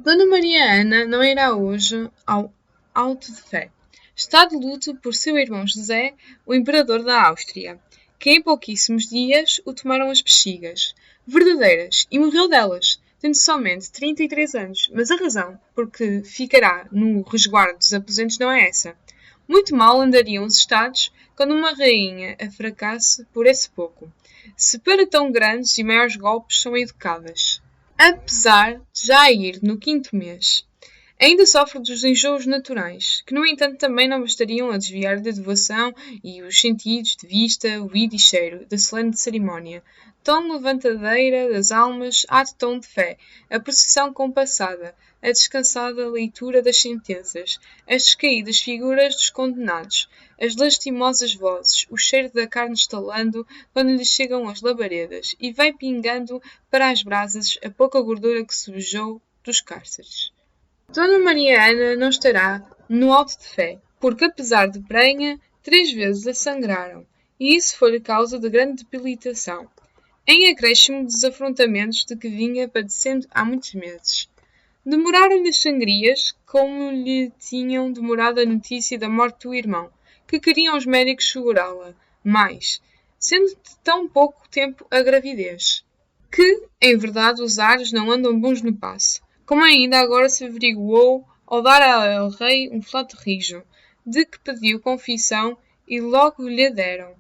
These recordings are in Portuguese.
Dona Maria Ana não irá hoje ao auto de fé. Está de luto por seu irmão José, o imperador da Áustria, que em pouquíssimos dias o tomaram as bexigas verdadeiras e morreu delas, tendo somente 33 anos. Mas a razão por que ficará no resguardo dos aposentos não é essa. Muito mal andariam os Estados quando uma rainha a fracasse por esse pouco, se para tão grandes e maiores golpes são educadas. Apesar de já ir no quinto mês, ainda sofre dos enjoos naturais, que no entanto também não bastariam a desviar da devoção e os sentidos de vista, ouvido e cheiro da solene cerimónia, tom levantadeira das almas, ato tom de fé, a procissão compassada, a descansada leitura das sentenças, as descaídas figuras dos condenados, as lastimosas vozes, o cheiro da carne estalando quando lhes chegam as labaredas, e vai pingando para as brasas a pouca gordura que subjou dos cárceres. Dona Maria Ana não estará no auto de fé, porque apesar de prenha, 3 vezes a sangraram, e isso foi-lhe causa de grande debilitação, em acréscimo dos afrontamentos de que vinha padecendo há muitos meses. Demoraram-lhe as sangrias, como lhe tinham demorado a notícia da morte do irmão, que queriam os médicos segurá-la, mas, sendo de tão pouco tempo a gravidez, que, em verdade, os ares não andam bons no passe, como ainda agora se averiguou ao dar ao rei um flato rijo, de que pediu confissão e logo lhe deram.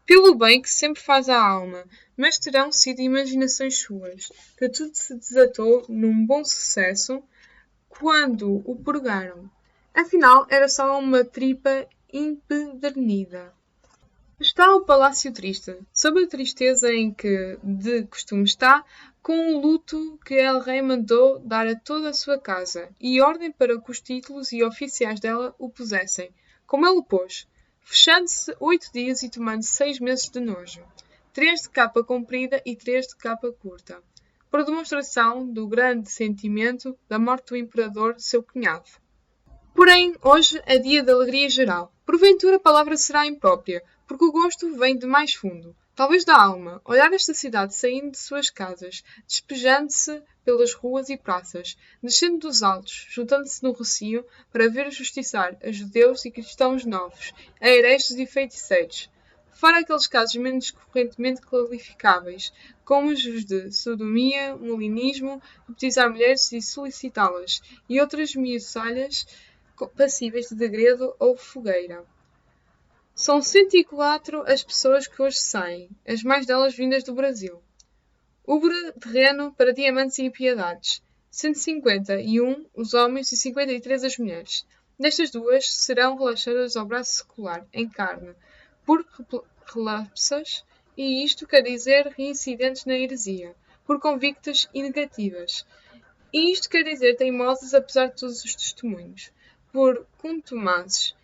Pelo bem que sempre faz à alma, mas terão sido imaginações suas, que tudo se desatou num bom sucesso quando o purgaram. Afinal, era só uma tripa empedernida. Está o palácio triste, sob a tristeza em que de costume está, com o luto que el rei mandou dar a toda a sua casa, e ordem para que os títulos e oficiais dela o pusessem, como ele o pôs, fechando-se 8 dias e tomando 6 meses de nojo, 3 de capa comprida e 3 de capa curta, por demonstração do grande sentimento da morte do imperador, seu cunhado. Porém, hoje é dia de alegria geral. Porventura a palavra será imprópria, porque o gosto vem de mais fundo, talvez da alma, olhar esta cidade saindo de suas casas, despejando-se pelas ruas e praças, descendo dos altos, juntando-se no recio, para ver justiçar a judeus e cristãos novos, a hereges e feiticeiros, fora aqueles casos menos correntemente qualificáveis, como os de sodomia, molinismo, baptizar mulheres e solicitá-las, e outras miuçalhas passíveis de degredo ou fogueira. São 104 as pessoas que hoje saem, as mais delas vindas do Brasil. Ubre terreno para diamantes e impiedades. 151 os homens e 53 as mulheres. Destas duas serão relaxadas ao braço secular, em carne, por relapsas, e isto quer dizer reincidentes na heresia, por convictas e negativas. E isto quer dizer teimosas apesar de todos os testemunhos, por contumazes.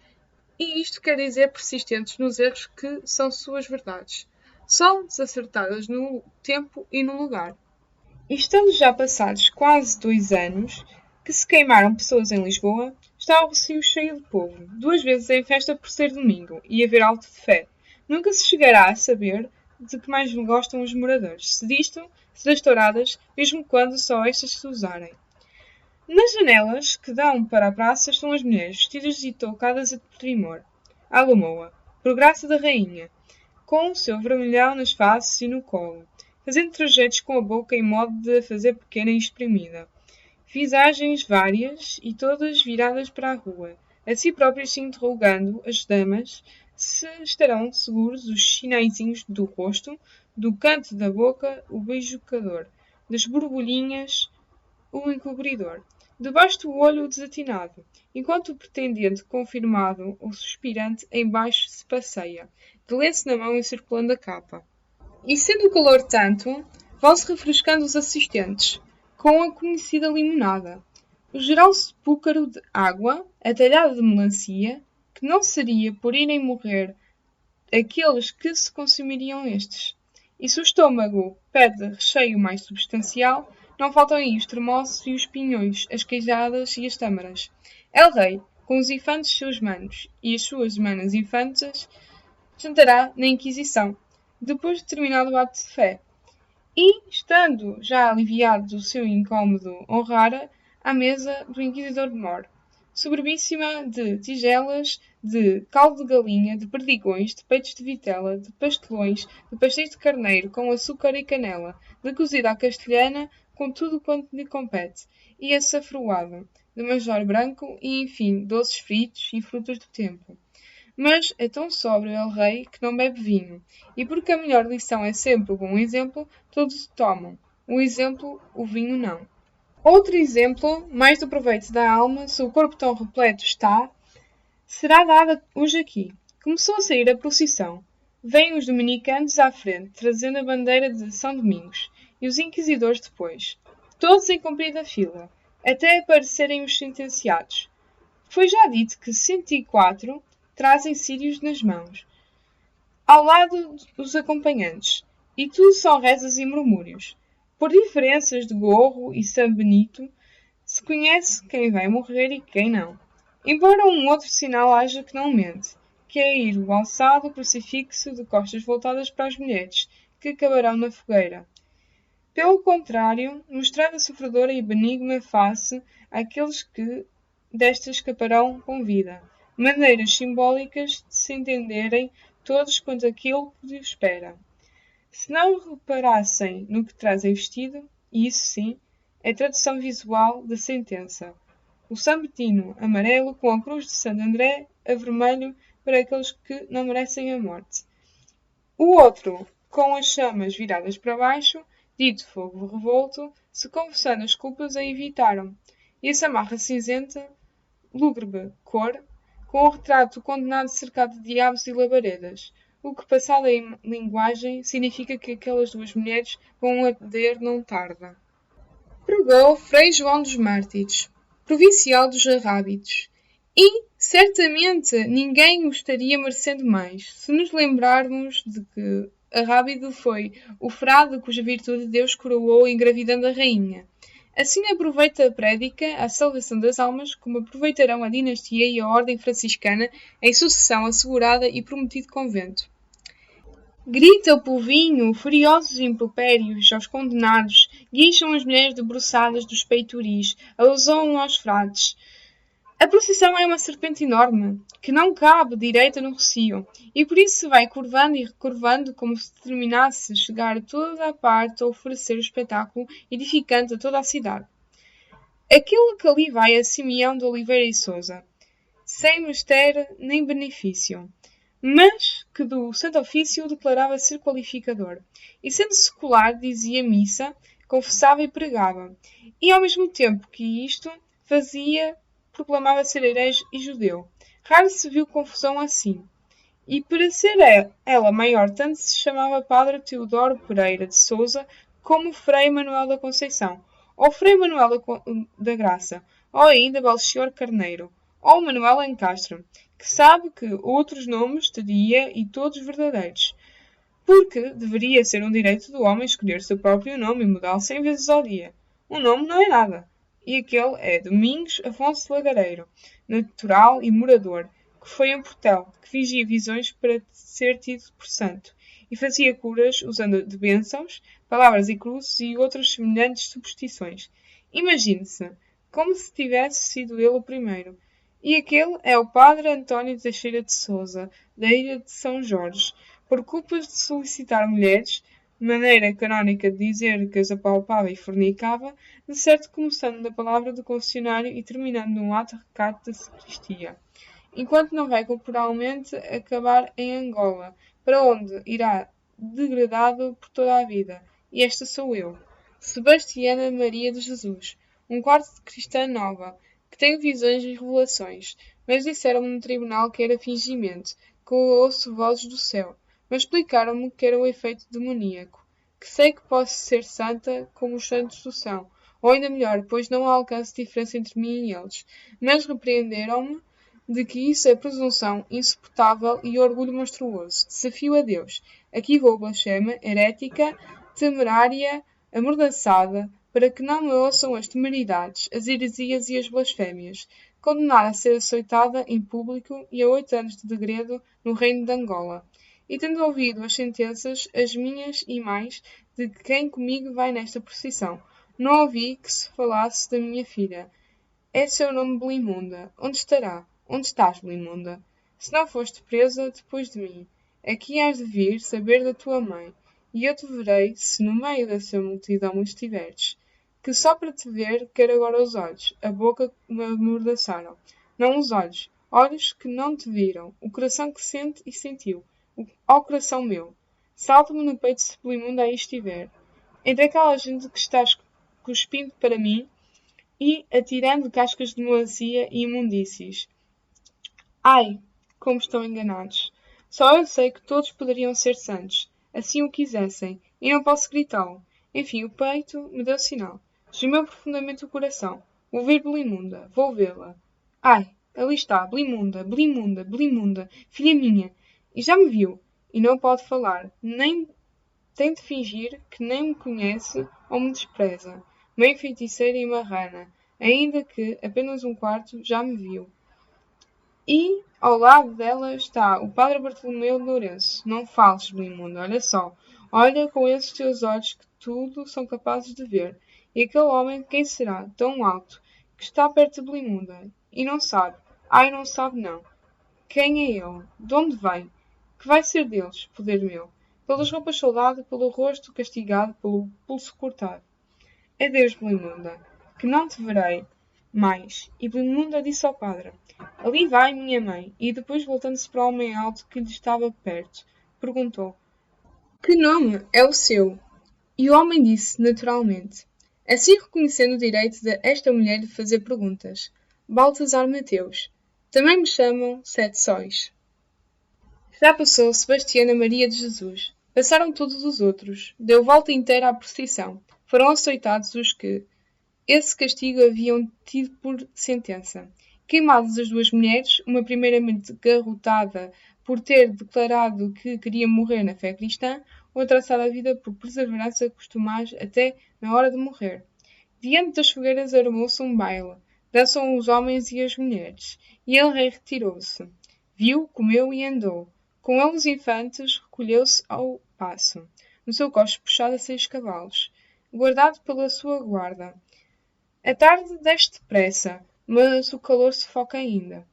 E isto quer dizer persistentes nos erros que são suas verdades, só desacertadas no tempo e no lugar. E estando já passados quase 2 anos que se queimaram pessoas em Lisboa, está o recio cheio de povo, 2 vezes em festa por ser domingo e haver alto de fé. Nunca se chegará a saber de que mais gostam os moradores, se disto, se das touradas, mesmo quando só estas se usarem. Nas janelas que dão para a praça estão as mulheres, vestidas e toucadas a primor, à lamoa, por graça da rainha, com o seu vermelhão nas faces e no colo, fazendo trajetos com a boca em modo de a fazer pequena e exprimida. Visagens várias e todas viradas para a rua, a si próprias se interrogando as damas se estarão seguros os sinaizinhos do rosto, do canto da boca o beijocador, das borbulhinhas o encobridor, debaixo do olho o desatinado, enquanto o pretendente confirmado ou suspirante embaixo se passeia, de lenço na mão e circulando a capa. E sendo o calor tanto, vão-se refrescando os assistentes, com a conhecida limonada, o geral sepúlcaro de água, a talhada de melancia, que não seria por irem morrer aqueles que se consumiriam estes. E se o estômago pede recheio mais substancial, não faltam aí os termossos e os pinhões, as queijadas e as tâmaras. El Rei, com os infantes seus manos e as suas manas infantas, jantará na Inquisição, depois de terminado o ato de fé. E, estando já aliviado do seu incômodo honrara, à mesa do inquisidor mor, soberbíssima de tigelas, de caldo de galinha, de perdigões, de peitos de vitela, de pastelões, de pastéis de carneiro com açúcar e canela, de cozida à castelhana, com tudo quanto lhe compete, e açafroado, de manjar branco e, enfim, doces fritos e frutas do tempo. Mas é tão sóbrio el rei que não bebe vinho, e porque a melhor lição é sempre o bom exemplo, todos o tomam. O exemplo, o vinho não. Outro exemplo, mais do proveito da alma, se o corpo tão repleto está, será dado hoje aqui. Começou a sair a procissão. Vêm os dominicanos à frente, trazendo a bandeira de São Domingos, e os inquisidores depois, todos em comprida fila, até aparecerem os sentenciados. Foi já dito que 104 trazem círios nas mãos, ao lado dos acompanhantes, e tudo são rezas e murmúrios. Por diferenças de gorro e São Benito, se conhece quem vai morrer e quem não. Embora um outro sinal haja que não mente, que é ir o alçado crucifixo de costas voltadas para as mulheres, que acabarão na fogueira. Pelo contrário, mostrando a sofredora e benigna face àqueles que desta escaparão com vida, maneiras simbólicas de se entenderem todos quanto aquilo que lhes espera. Se não reparassem no que trazem vestido, e isso sim, é tradução visual da sentença. O sambetino amarelo com a cruz de Santo André a vermelho para aqueles que não merecem a morte. O outro, com as chamas viradas para baixo, dito fogo revolto, se confessando as culpas a evitaram. E a samarra cinzenta, lúgubre cor, com o retrato condenado cercado de diabos e labaredas, o que, passada em linguagem, significa que aquelas duas mulheres vão arder não tarda. Pregou Frei João dos Mártires, provincial dos Arrábitos, e, certamente, ninguém o estaria merecendo mais, se nos lembrarmos de que Arrábido foi o frade cuja virtude Deus coroou engravidando a rainha. Assim aproveita a prédica a salvação das almas, como aproveitarão a dinastia e a ordem franciscana em sucessão assegurada e prometido convento. Grita o povinho, furiosos impropérios aos condenados, guincham as mulheres debruçadas dos peitoris, alusam aos frades. A procissão é uma serpente enorme, que não cabe direita no recio, e por isso se vai curvando e recurvando como se determinasse chegar a toda a parte a oferecer o espetáculo edificante a toda a cidade. Aquilo que ali vai é Simeão de Oliveira e Sousa, sem mistério nem benefício, mas que do Santo Ofício declarava ser qualificador, e sendo secular dizia missa, confessava e pregava, e ao mesmo tempo que isto fazia, proclamava ser herege e judeu. Raro se viu confusão assim. E para ser ela maior, tanto se chamava Padre Teodoro Pereira de Sousa como Frei Manuel da Conceição, ou Frei Manuel da Graça, ou ainda Belchior Carneiro, ou Manuel Encastro, que sabe que outros nomes teria e todos verdadeiros, porque deveria ser um direito do homem escolher seu próprio nome e mudá-lo 100 vezes ao dia. Um nome não é nada. E aquele é Domingos Afonso Lagareiro, natural e morador, que foi em Portel, que fingia visões para ser tido por santo, e fazia curas usando de bênçãos, palavras e cruzes e outras semelhantes superstições. Imagine-se, como se tivesse sido ele o primeiro. E aquele é o padre António Teixeira de Sousa, da ilha de São Jorge, por culpas de solicitar mulheres, maneira canónica de dizer que as apalpava e fornicava, de certo começando na palavra do confessionário e terminando num ato recato da sacristia, enquanto não vai corporalmente acabar em Angola, para onde irá degradado por toda a vida. E esta sou eu, Sebastiana Maria de Jesus, um quarto de cristã nova, que tenho visões e revelações, mas disseram-me no tribunal que era fingimento, que ouço vozes do céu, mas explicaram-me que era o efeito demoníaco, que sei que posso ser santa como os santos do são, ou ainda melhor, pois não há alcance diferença entre mim e eles, mas repreenderam-me de que isso é presunção insuportável e orgulho monstruoso, desafio a Deus. Aqui vou blasfema, herética, temerária, amordaçada, para que não me ouçam as temeridades, as heresias e as blasfémias, condenada a ser açoitada em público e a 8 anos de degredo no reino de Angola. E tendo ouvido as sentenças, as minhas e mais, de quem comigo vai nesta procissão, Não ouvi que se falasse da minha filha. É seu nome Belimunda. Onde estará? Onde estás, Belimunda? Se não foste presa depois de mim, aqui hás de vir saber da tua mãe, e eu te verei se no meio dessa multidão estiveres. Que só para te ver quero agora os olhos, a boca que me amordaçaram. Não os olhos, olhos que não te viram, o coração que sente e sentiu. Ó coração meu, salta-me no peito se Belimunda aí estiver. Entre aquela gente que estás cuspindo para mim, e atirando cascas de melancia e imundícies. Ai, como estão enganados! Só eu sei que todos poderiam ser santos, assim o quisessem, e não posso gritá-lo. Enfim, o peito me deu sinal. Gemeu profundamente o coração. Vou ver Belimunda, vou vê-la. Ai, ali está, Belimunda, Belimunda, Belimunda, filha minha. E já me viu, e não pode falar, nem tem de fingir que nem me conhece ou me despreza. Meio feiticeira e marrana, ainda que apenas um quarto já me viu. E ao lado dela está o padre Bartolomeu de Lourenço. Não fales, Belimunda, olha só. Olha com esses teus olhos que tudo são capazes de ver. E aquele homem, quem será, tão alto, que está perto de Belimunda, e não sabe, ai, não sabe não. Quem é ele? De onde vem? Que vai ser deles, poder meu? Pelas roupas soldado, pelo rosto castigado, pelo pulso cortado. Adeus, Belimunda, que não te verei mais. E Belimunda disse ao padre: Ali vai minha mãe. E depois, voltando-se para o homem alto que lhe estava perto, perguntou: Que nome é o seu? E o homem disse, naturalmente, assim reconhecendo o direito de esta mulher de fazer perguntas: Baltazar Mateus. Também me chamam Sete Sóis. Já passou Sebastiana Maria de Jesus. Passaram todos os outros. Deu volta inteira à procissão. Foram açoitados os que esse castigo haviam tido por sentença. Queimadas as duas mulheres, uma primeiramente garrotada por ter declarado que queria morrer na fé cristã, outra assada a vida por perseverança costumaz até na hora de morrer. Diante das fogueiras armou-se um baile. Dançam os homens e as mulheres. E ele rei retirou-se. Viu, comeu e andou. Com ele os infantes recolheu-se ao passo, no seu coche puxado a 6 cavalos, guardado pela sua guarda. A tarde desce depressa, mas o calor sufoca ainda.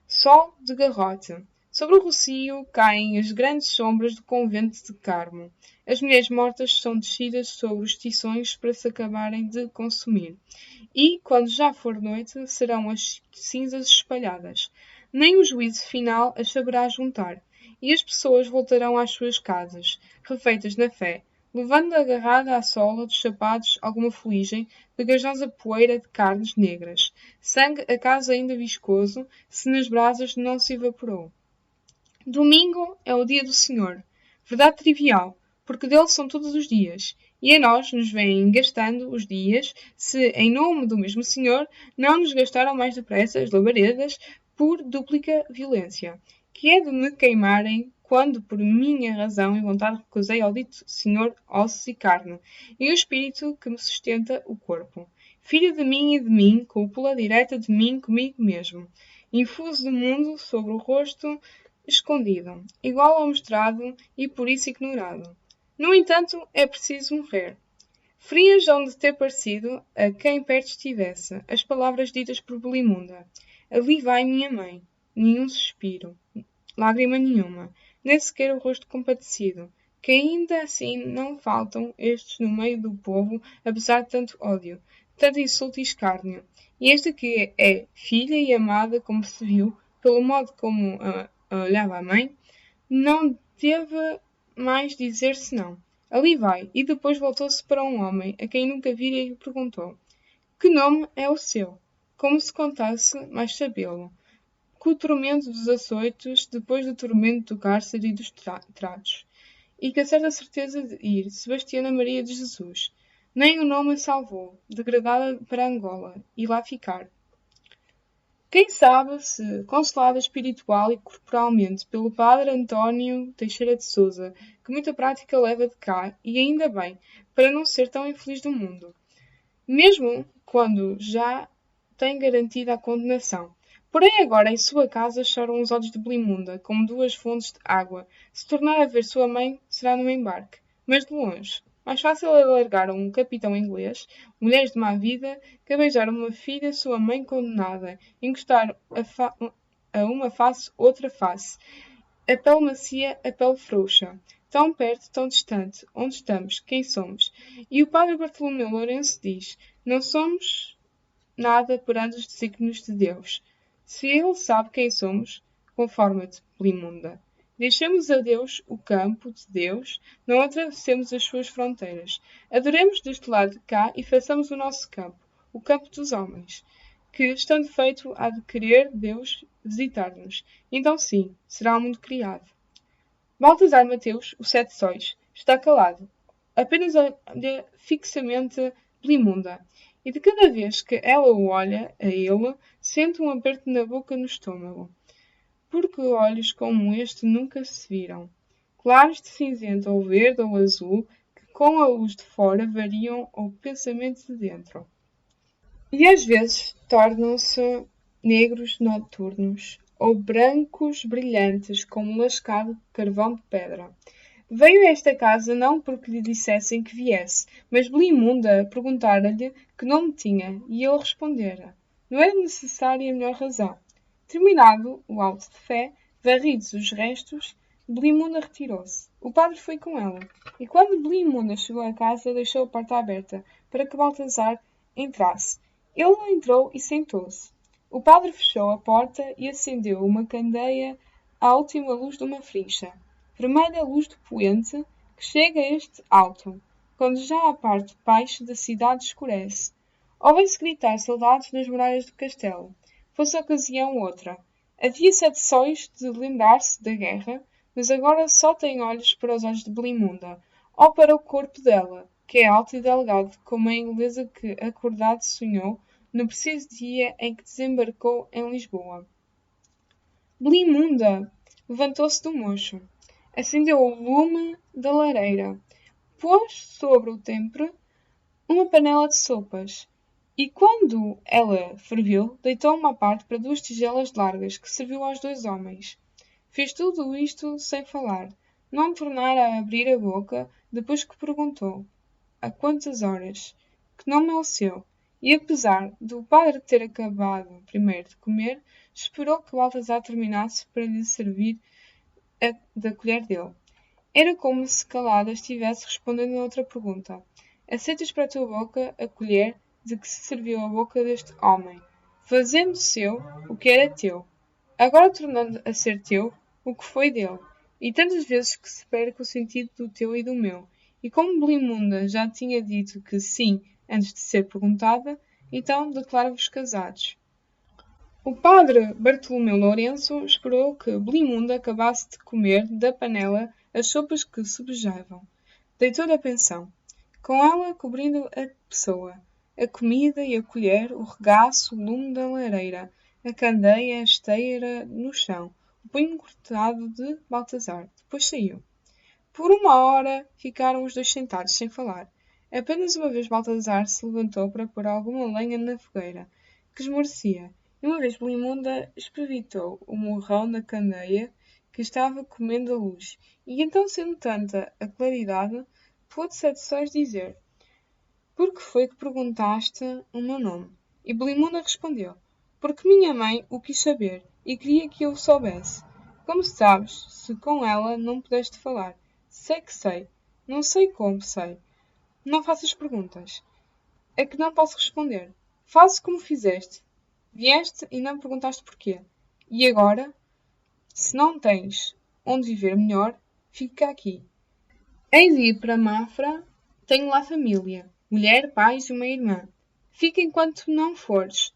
Sol de garrote. Sobre o rocio caem as grandes sombras do convento de Carmo. As mulheres mortas são descidas sobre os tições para se acabarem de consumir. E, quando já for noite, serão as cinzas espalhadas. Nem o juízo final as saberá juntar. E as pessoas voltarão às suas casas, refeitas na fé, levando agarrada à sola dos sapatos alguma fuligem, pegajosa poeira de carnes negras, sangue acaso ainda viscoso, se nas brasas não se evaporou. Domingo é o dia do Senhor, verdade trivial, porque dele são todos os dias, e a nós nos vêm gastando os dias, se, em nome do mesmo Senhor, não nos gastaram mais depressa as labaredas por dúplica violência, que é de me queimarem quando por minha razão e vontade recusei ao dito Senhor ossos e carne, e o espírito que me sustenta o corpo. Filho de mim e de mim, cúpula direta de mim comigo mesmo, infuso do mundo sobre o rosto escondido, igual ao mostrado e por isso ignorado. No entanto, é preciso morrer. Frias hão de ter parecido, a quem perto estivesse, as palavras ditas por Belimunda. Ali vai minha mãe. Nenhum suspiro, lágrima nenhuma, nem sequer o rosto compadecido, que ainda assim não faltam estes no meio do povo, apesar de tanto ódio, tanto insulto e escárnio. E esta que é filha e amada, como se viu, pelo modo como a olhava a mãe, não teve mais dizer senão: Ali vai, e depois voltou-se para um homem, a quem nunca vira e lhe perguntou: Que nome é o seu? Como se contasse mais sabê-lo. Que o tormento dos açoites, depois do tormento do cárcere e dos tratos. E que a certa certeza de ir, Sebastiana Maria de Jesus, nem o nome a salvou, degradada para Angola, e lá ficar. Quem sabe se, consolada espiritual e corporalmente pelo padre António Teixeira de Sousa, que muita prática leva de cá, e ainda bem, para não ser tão infeliz do mundo, mesmo quando já tem garantida a condenação. Porém agora em sua casa choram os olhos de Belimunda, como duas fontes de água. Se tornar a ver sua mãe, será no embarque, mas de longe. Mais fácil é largar um capitão inglês, mulheres de má vida, que beijar uma filha sua mãe condenada, encostar a uma face outra face, a pele macia, a pele frouxa. Tão perto, tão distante. Onde estamos? Quem somos? E o padre Bartolomeu Lourenço diz: não somos nada perante os desígnios de Deus. Se ele sabe quem somos, conforma-te, Blimunda. Deixemos a Deus o campo de Deus, não atravessemos as suas fronteiras. Adoremos deste lado de cá e façamos o nosso campo, o campo dos homens, que, estando feito, há de querer Deus visitar-nos. Então sim, será o mundo criado. Baltazar Mateus, o sete sóis, está calado. Apenas olha fixamente Blimunda. E de cada vez que ela o olha, a ele, sente um aperto na boca e no estômago. Porque olhos como este nunca se viram. Claros de cinzento ou verde ou azul, que com a luz de fora variam o pensamento de dentro. E às vezes tornam-se negros noturnos, ou brancos brilhantes, como lascado carvão de pedra. Veio a esta casa não porque lhe dissessem que viesse, mas Blimunda perguntara-lhe que nome tinha, e ele respondera. Não era necessária melhor razão. Terminado o auto de fé, varridos os restos, Blimunda retirou-se. O padre foi com ela, e quando Blimunda chegou a casa, deixou a porta aberta para que Baltazar entrasse. Ele entrou e sentou-se. O padre fechou a porta e acendeu uma candeia à última luz de uma frincha, vermelha luz de poente, que chega a este alto, quando já a parte baixa da cidade escurece. Ouvem-se gritar soldados nas muralhas do castelo. Fosse a ocasião outra. Havia 7 sóis de lembrar-se da guerra, mas agora só tem olhos para os olhos de Blimunda, ou para o corpo dela, que é alto e delgado, como a inglesa que acordado sonhou no preciso dia em que desembarcou em Lisboa. Blimunda levantou-se do mocho, acendeu o lume da lareira, pôs sobre o tempre uma panela de sopas, e quando ela ferveu, deitou uma parte para 2 tigelas largas, que serviu aos 2 homens. Fez tudo isto sem falar, não tornara a abrir a boca, depois que perguntou a quantas horas, que nome é o seu, e apesar do padre ter acabado primeiro de comer, esperou que Baltazar terminasse para lhe servir da colher dele. Era como se calada estivesse respondendo a outra pergunta. Aceitas para a tua boca a colher de que se serviu a boca deste homem, fazendo seu o que era teu, agora tornando a ser teu o que foi dele, e tantas vezes que se perca o sentido do teu e do meu. E como Blimunda já tinha dito que sim antes de ser perguntada, então declara-vos casados. O padre Bartolomeu Lourenço esperou que Blimunda acabasse de comer da panela as sopas que sobejavam. Deitou-lhe a pensão, com ela cobrindo a pessoa, a comida e a colher, o regaço, o lume da lareira, a candeia, a esteira no chão, o punho cortado de Baltazar. Depois saiu. Por 1 hora ficaram os 2 sentados, sem falar. Apenas uma vez Baltazar se levantou para pôr alguma lenha na fogueira, que esmorecia, e uma vez Blimunda esprevitou o morrão da candeia, que estava comendo a luz, e então, sendo tanta a claridade, pôde 7 sóis dizer: por que foi que perguntaste o meu nome? E Blimunda respondeu: porque minha mãe o quis saber, e queria que eu o soubesse. Como sabes, se com ela não pudeste falar? Sei que sei. Não sei como sei. Não faças perguntas. É que não posso responder. Faço como fizeste. Vieste e não perguntaste porquê. E agora, se não tens onde viver melhor, fica aqui. Hei de ir para Mafra. Tenho lá família, mulher, pais e uma irmã. Fica enquanto não fores.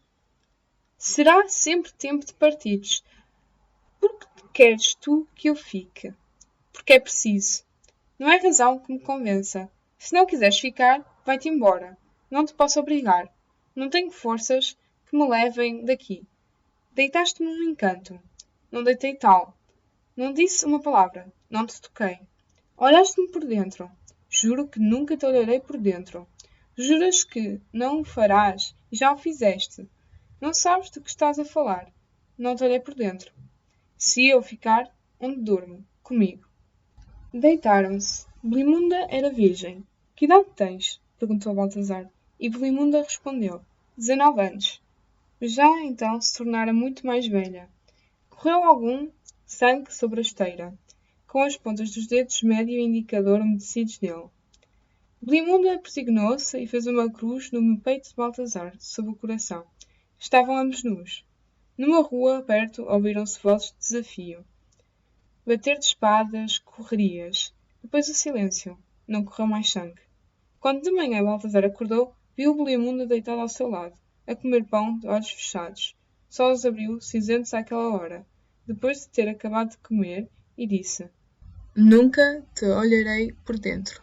Será sempre tempo de partires. Por que queres tu que eu fique? Porque é preciso. Não é razão que me convença. Se não quiseres ficar, vai-te embora. Não te posso obrigar. Não tenho forças que me levem daqui. Deitaste-me um encanto. Não deitei tal. Não disse uma palavra. Não te toquei. Olhaste-me por dentro. Juro que nunca te olharei por dentro. Juras que não o farás e já o fizeste. Não sabes de que estás a falar. Não te olhei por dentro. Se eu ficar, onde durmo? Comigo. Deitaram-se. Blimunda era virgem. Que idade tens? Perguntou Baltazar, e Belimunda respondeu: 19 anos. Já então se tornara muito mais velha. Correu algum sangue sobre a esteira, com as pontas dos dedos médio e indicador umedecidos nele. Belimunda persignou-se e fez uma cruz no peito de Baltazar, sob o coração. Estavam ambos nus. Numa rua perto ouviram-se vozes de desafio. Bater de espadas, correrias. Depois o silêncio. Não correu mais sangue. Quando de manhã Baltazar acordou, viu Belimunda deitado ao seu lado, a comer pão de olhos fechados. Só os abriu, cinzentos àquela hora, depois de ter acabado de comer, e disse: Nunca te olharei por dentro.